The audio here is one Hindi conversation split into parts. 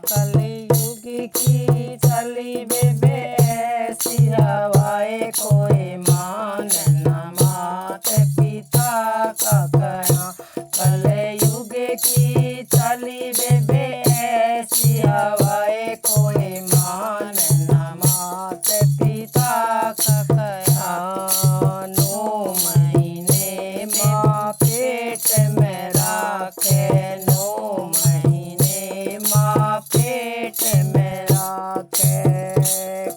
कलयुग की चली बेबे ऐसी हवाएं, कोई मान न मात पिता का कहना। कलयुग की चली बेबे ऐसी हवाएं, कोई मान न मात पिता का कहना। 9 महीने माँ पेट में राखे, 9 महीने माँ पेट में राखे।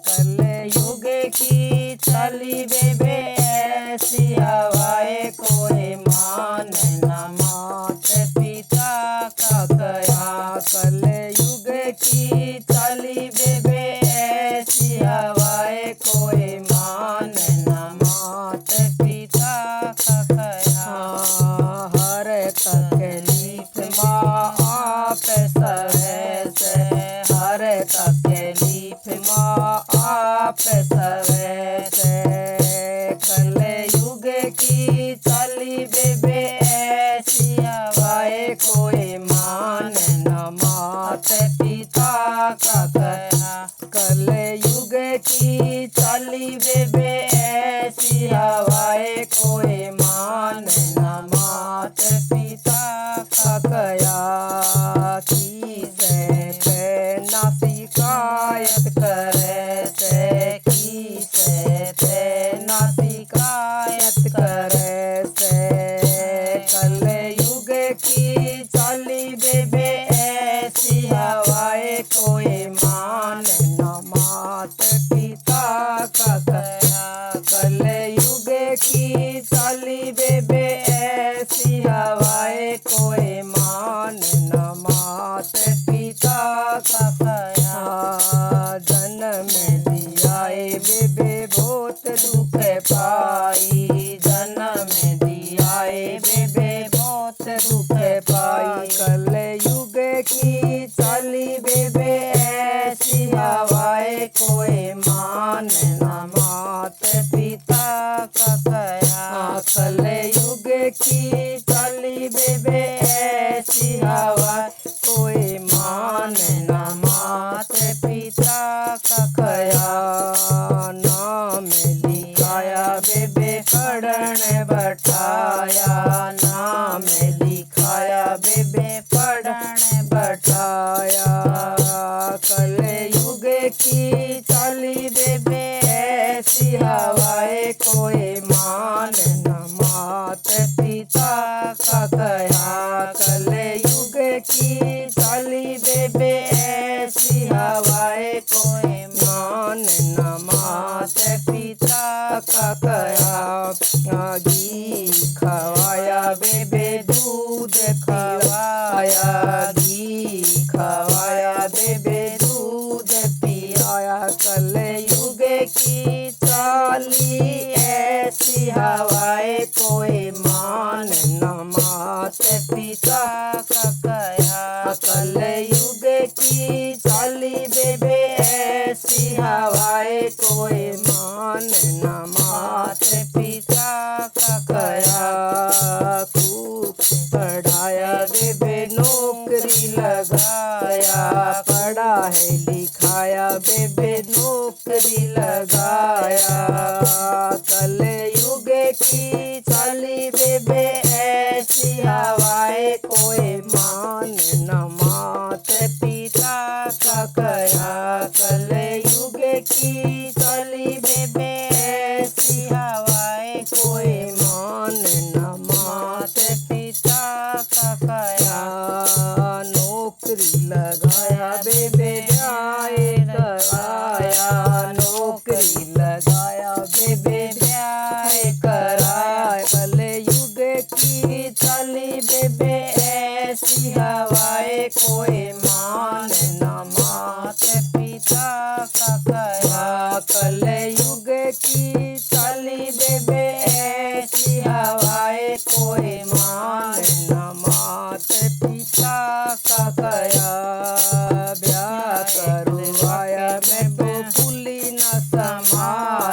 कलयुग की चली बेबे ऐसी हवाएं, कोई मान न मात पिता का कहना। कलयुग की चली बेबे ऐसी हवाएं, कोई मान न मात पिता का कहना। हर तकलीफ माँ आप सहे से, हर तकलीफ माँ आप सहे से। कलयुग की चली बेबे ऐसी हवाएं, कोई मान न मात पिता का कहना। कलयुग की चली बेबे ऐसी हवाएं, कोई मान न मात पिता का कहना। किसे पे न शिकायत करे से, किसे पे न शिकायत करे से। कलयुग की चली बेबे ऐसी हवाएं, कोई मान न मात पिता का कहना। कलयुग की चली बेबे ऐसी हवाएं, कोई मान न मात पिता का कहना। जन्म दियाए बेबे बहुत दुख पाई, जन्म दियाए बेबे बहुत दुख पाई। कलयुग की चली बेबे ऐसी हवाएं, कोई मान न मात पिता का कहना। कलयुग की चली बेबे ऐसी हवाएं, कोई मान न मात पिता का कहना। नाम लिखाया बेबे पढ़ने बैठाया, नाम लिखाया बेबे पढ़ने बैठाया। कलयुग की चली बेबे ऐसी हवाएं, कोई मान न मात पिता का कहना। कलयुग की चली बेबे ऐसी हवाएं, कोई मान न मात पिता का कहना। घी खवाया बेबे दूध खवाया, घी खवाया बेबे दूध पियाया। कलयुग की चली ऐसी हवाएं, कोई मान न मात पिता का कहना। कलयुग की चली बेबे ऐसी हवाएं, कोई मान न मात पिता का कहना। खूब पढ़ाया बेबे नौकरी लगाया, पढ़ा है लिखाया बेबे नौकरी लगाया। कलयुग की चली बेबे ऐसी हवाएं, कोई मान न मात पिता का कहना। कलयुग की चली बेबे ऐसी हवाएं, कोई मान न मात पिता का कहना। नौकरी लगाया बेबे न्याय कराया, नौकरी लगाया बेबे न्याय कराया। कलयुग की चली बेबे ऐसी हवाएं, कोई मान न मात पिता का कहना। कलयुग की चली बेबे ऐसी हवाएं, कोई मान न मात पिता का कहना। ब्याह करवाया मैं वो फूली न समाया,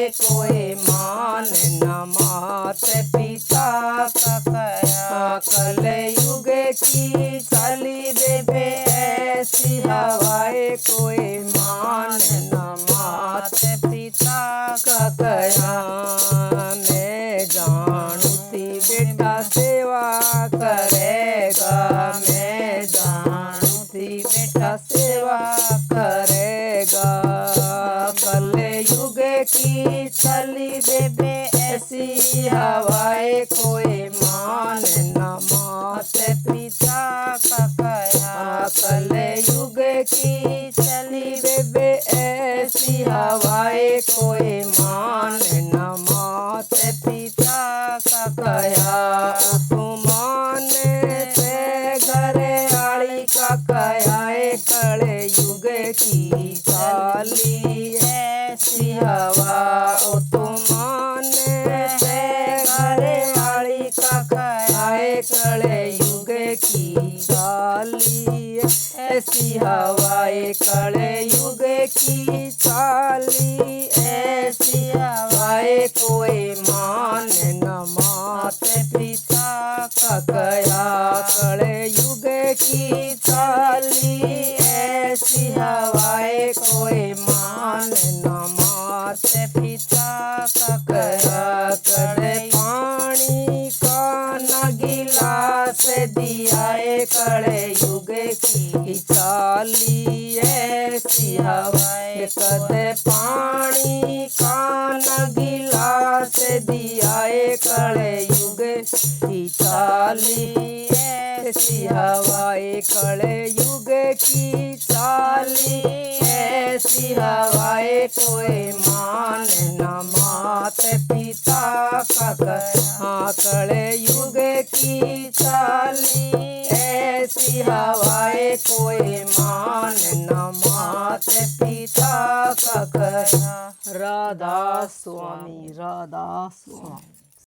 कोई मान न मात पिता का कया। कलयुग की चली बेबे ऐसी हवाएं, कोई मान न मात पिता का कया। मैं जानू थी बेटा सेवा करेगा, मैं जानू थी बेटा सेवा करेगा। कलयुग की चली बेबे ऐसी हवाएं, कोई मान न मात पिता का कया। कलयुग की चली बेबे ऐसी हवाएं, कोई मान न मात पिता का कया। तुमान से घरे आड़ी का कया, कलयुग की चाली ऐसी हवा। ओ तुमान से घरे आड़ी का कया, कलयुग की चाली ऐसी हवाएं। कलयुग की चाली ऐसी हवाएं, कोई मान न मात पिता का कया। कलयुग की चाली ऐसी हवाएं, कोई मान न मात पिता का कया। कड़े पानी का न गिलास दिया, कलयुग की चाली ऐसी हवाएं। कदे पानी का न गिलास दिया, कलयुग की चाली ऐसी हवाएं। कलयुग की चाली ऐसी हवाएं, कोई मान न मात पिता का कया। कलयुग की चाली ऐसी हवाएं, कोई मान न मात पिता का कया। राधा स्वामी, राधा स्वामी।